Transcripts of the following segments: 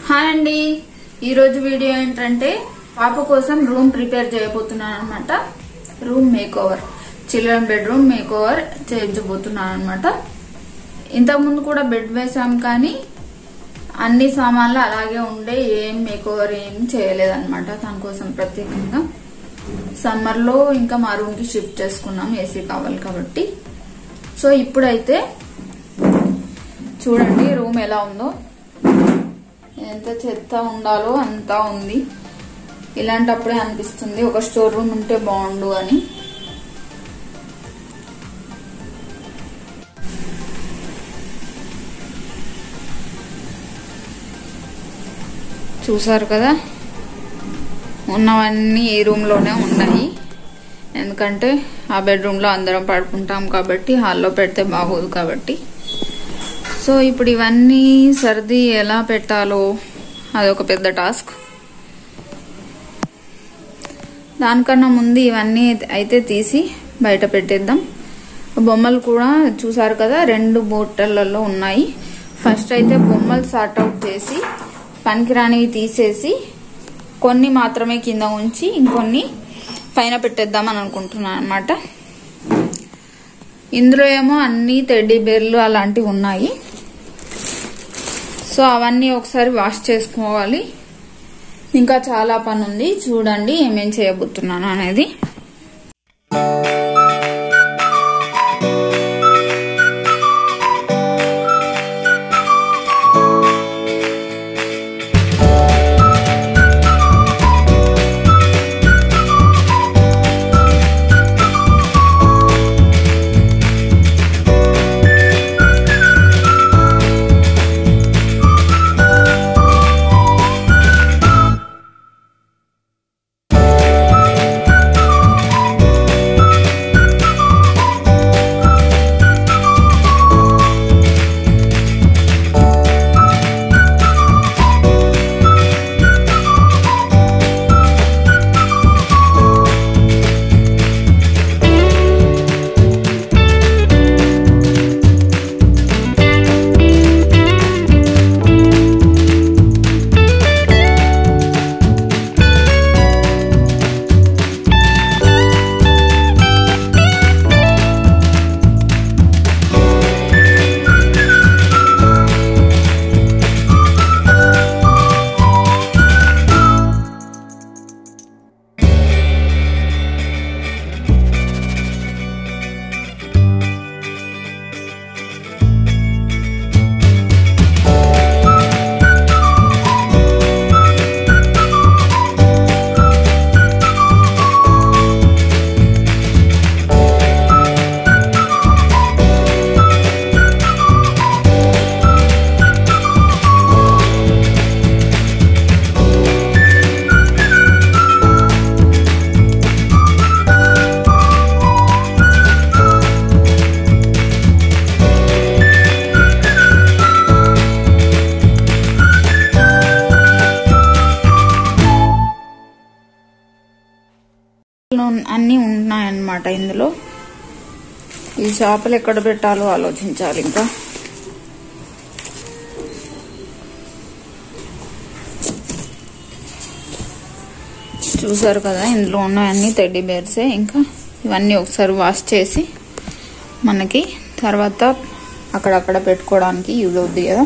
Hi అండి, ఈ రోజు వీడియో ఏంటంటే పాప కోసం రూమ్ ప్రిపేర్ చేయబోతున్నాను అనమాట. Room makeover, children bedroom makeover చేయబోతున్నాను అనమాట. ఇంతకుముందు కూడా బెడ్ వేసాం కానీ అన్ని సామాన్లు అలాగే ఉండే, ఏం మేకోవర్ ఏం చేయలేదన్నమాట. దానికోసం ప్రత్యేకంగా సమ్మర్ లో ఇంకా మా రూమ్ కి షిఫ్ట్ చేసుకున్నాం, ఏసీ కావాలి కాబట్టి. సో ఇప్పుడైతే చూడండి రూమ్ ఎలా ఉందో, ఎంత చెత్త ఉండాలో అంతా ఉంది. ఇలాంటప్పుడే అనిపిస్తుంది ఒక స్టోర్ రూమ్ ఉంటే బాగుండు అని. చూసారు కదా, ఉన్నవన్నీ ఈ రూమ్ లోనే ఉన్నాయి. ఎందుకంటే ఆ బెడ్రూమ్ లో అందరం పడుకుంటాం కాబట్టి, హాల్లో పెడితే బాగోదు కాబట్టి. సో ఇప్పుడు ఇవన్నీ సర్ది ఎలా పెట్టాలో అదొక పెద్ద టాస్క్. దానికన్నా ముందు ఇవన్నీ అయితే తీసి బయట పెట్టేద్దాం. బొమ్మలు కూడా చూసారు కదా, 2 బోటలలో ఉన్నాయి. ఫస్ట్ అయితే బొమ్మలు సార్ట్ అవుట్ చేసి పనికిరానివి తీసేసి కొన్ని మాత్రమే కింద ఉంచి ఇంకొన్ని పైన పెట్టేద్దామని అనుకుంటున్నాను అనమాట. ఇందులో ఏమో అన్ని టెడ్డీ బేర్లు అలాంటివి ఉన్నాయి. సో అవన్నీ ఒకసారి వాష్ చేసుకోవాలి. ఇంకా చాలా పని ఉంది, చూడండి ఏమేం చేయబోతున్నాను అనేది. అన్ని ఉన్నాయన్నమాట ఇందులో. ఈ చేపలు ఎక్కడ పెట్టాలో ఆలోచించాలి. ఇంకా చూసారు కదా, ఇందులో ఉన్నాయన్ని టెడ్డీ బేర్సే. ఇంకా ఇవన్నీ ఒకసారి వాష్ చేసి మనకి తర్వాత అక్కడక్కడ పెట్టుకోవడానికి యూజ్ అవుద్ది కదా.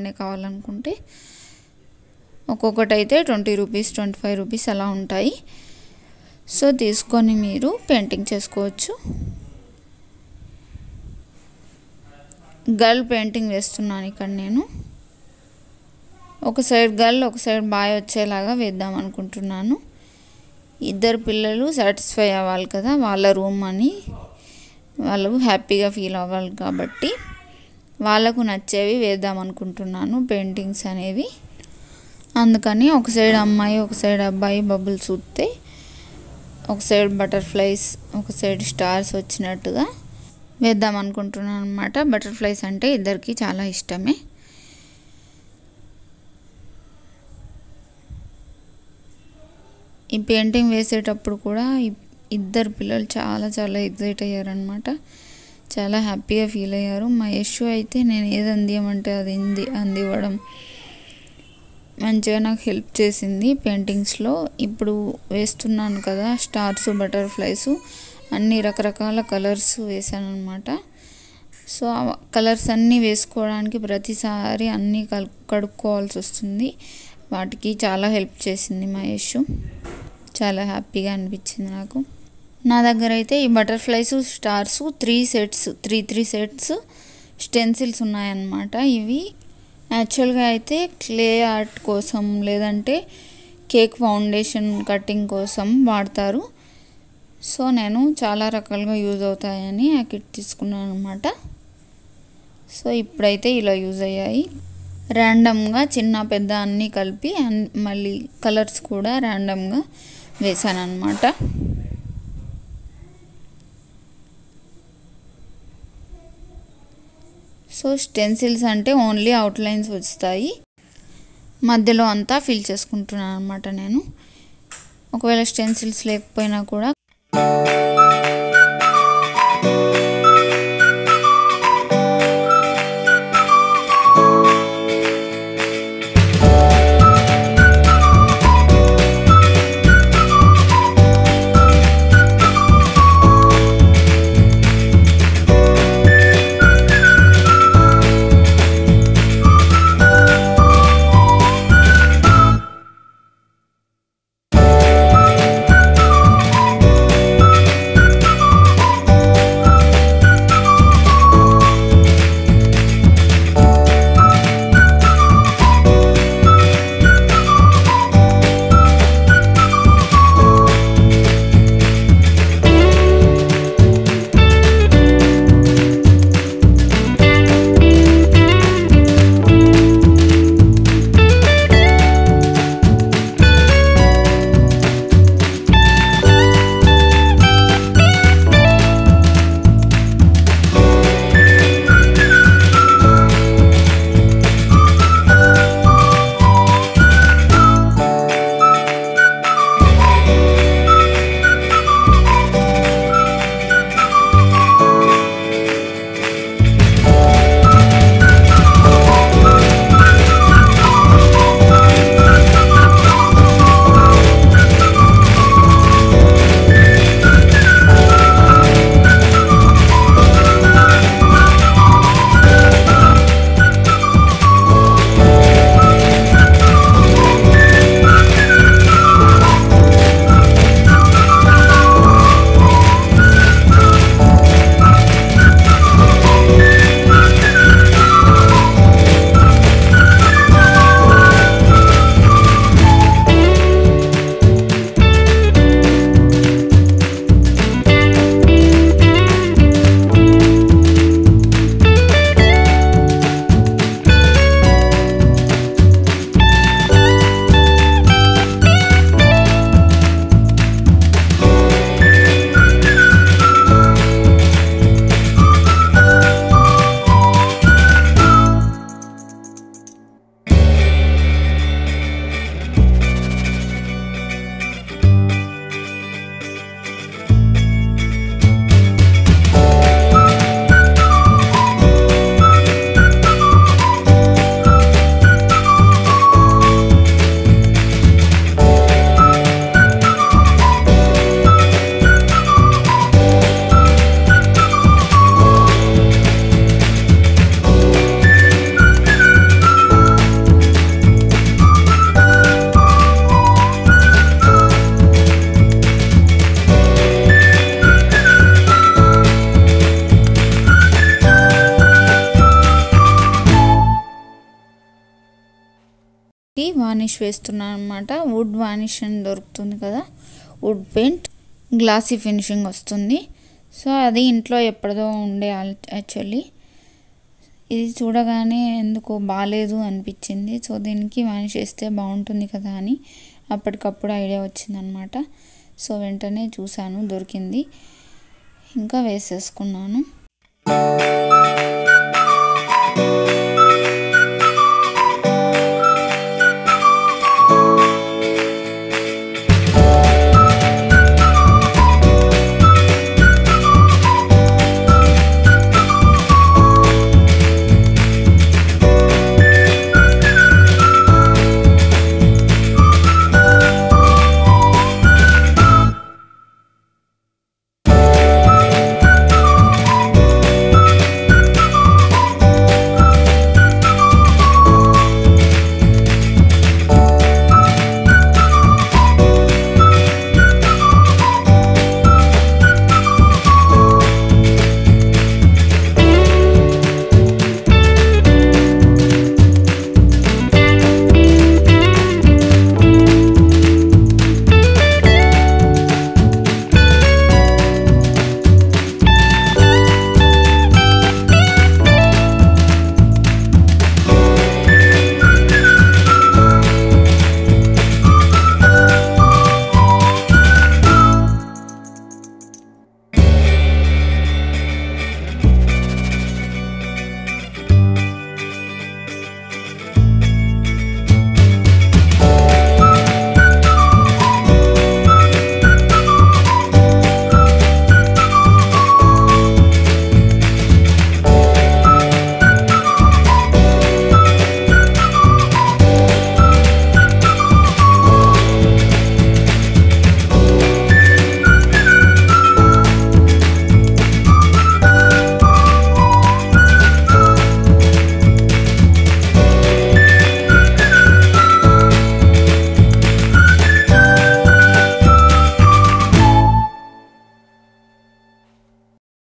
బ్రాండే కావాలనుకుంటే ఒక్కొక్కటి అయితే 20 రూపీస్ 25 రూపీస్ అలా ఉంటాయి. సో తీసుకొని మీరు పెయింటింగ్ చేసుకోవచ్చు. గర్ల్ పెయింటింగ్ వేస్తున్నాను ఇక్కడ నేను. ఒక సైడ్ గర్ల్ ఒక సైడ్ బాయ్ వచ్చేలాగా వేద్దాం అనుకుంటున్నాను. ఇద్దరు పిల్లలు సాటిస్ఫై అవ్వాలి కదా, వాళ్ళ రూమ్ అని వాళ్ళు హ్యాపీగా ఫీల్ అవ్వాలి కాబట్టి వాళ్ళకు నచ్చేవి వేద్దాం అనుకుంటున్నాను పెయింటింగ్స్ అనేవి. అందుకని ఒక సైడ్ అమ్మాయి ఒక సైడ్ అబ్బాయి బబుల్స్ ఊస్తే, ఒక సైడ్ బటర్ఫ్లైస్ ఒక సైడ్ స్టార్స్ వచ్చినట్టుగా వేద్దాం అనుకుంటున్నాను అన్నమాట. బటర్ఫ్లైస్ అంటే ఇద్దరికి చాలా ఇష్టమే. ఈ పెయింటింగ్ వేసేటప్పుడు కూడా ఇద్దరు పిల్లలు చాలా చాలా ఎగ్జైట్ అయ్యారనమాట. చాలా హ్యాపీగా ఫీల్ అయ్యారు. మా యశు అయితే నేను ఏది అందియమంటే అది అందివ్వడం, మంచిగా నాకు హెల్ప్ చేసింది పెయింటింగ్స్లో. ఇప్పుడు వేస్తున్నాను కదా స్టార్స్ బటర్ఫ్లైస్ అన్ని రకరకాల కలర్స్ వేసాను అనమాట. సో ఆ కలర్స్ అన్నీ వేసుకోవడానికి ప్రతిసారి అన్నీ కడుక్కోవాల్సి వస్తుంది. వాటికి చాలా హెల్ప్ చేసింది మా యశు. చాలా హ్యాపీగా అనిపించింది నాకు. నా దగ్గర అయితే ఈ బటర్ఫ్లైస్ స్టార్స్ 3 సెట్స్ స్టెన్సిల్స్ ఉన్నాయన్నమాట. ఇవి యాక్చువల్గా అయితే క్లే ఆర్ట్ కోసం లేదంటే కేక్ ఫౌండేషన్ కటింగ్ కోసం వాడతారు. సో నేను చాలా రకాలుగా యూజ్ అవుతాయని ఆ కిట్ తీసుకున్నాను అనమాట. సో ఇప్పుడైతే ఇలా యూజ్ అయ్యాయి. ర్యాండమ్గా చిన్న పెద్ద అన్నీ కలిపి మళ్ళీ కలర్స్ కూడా ర్యాండమ్గా వేసాను అనమాట. సో స్టెన్సిల్స్ అంటే ఓన్లీ అవుట్లైన్స్ వస్తాయి, మధ్యలో అంతా ఫిల్ చేసుకుంటున్నాను అనమాట నేను. ఒకవేళ స్టెన్సిల్స్ లేకపోయినా కూడా వార్నిష్ వేస్తున్నాను అనమాట. వుడ్ వార్నిష్ అని దొరుకుతుంది కదా, వుడ్ పెయింట్, గ్లాసీ ఫినిషింగ్ వస్తుంది. సో అది ఇంట్లో ఎప్పటిదో ఉండే యాక్చువల్లీ. ఇది చూడగానే ఎందుకో బాగాలేదు అనిపించింది. సో దీనికి వార్నిష్ వేస్తే బాగుంటుంది కదా అని అప్పటికప్పుడు ఐడియా వచ్చిందనమాట. సో వెంటనే చూశాను, దొరికింది, ఇంకా వేసేసుకున్నాను.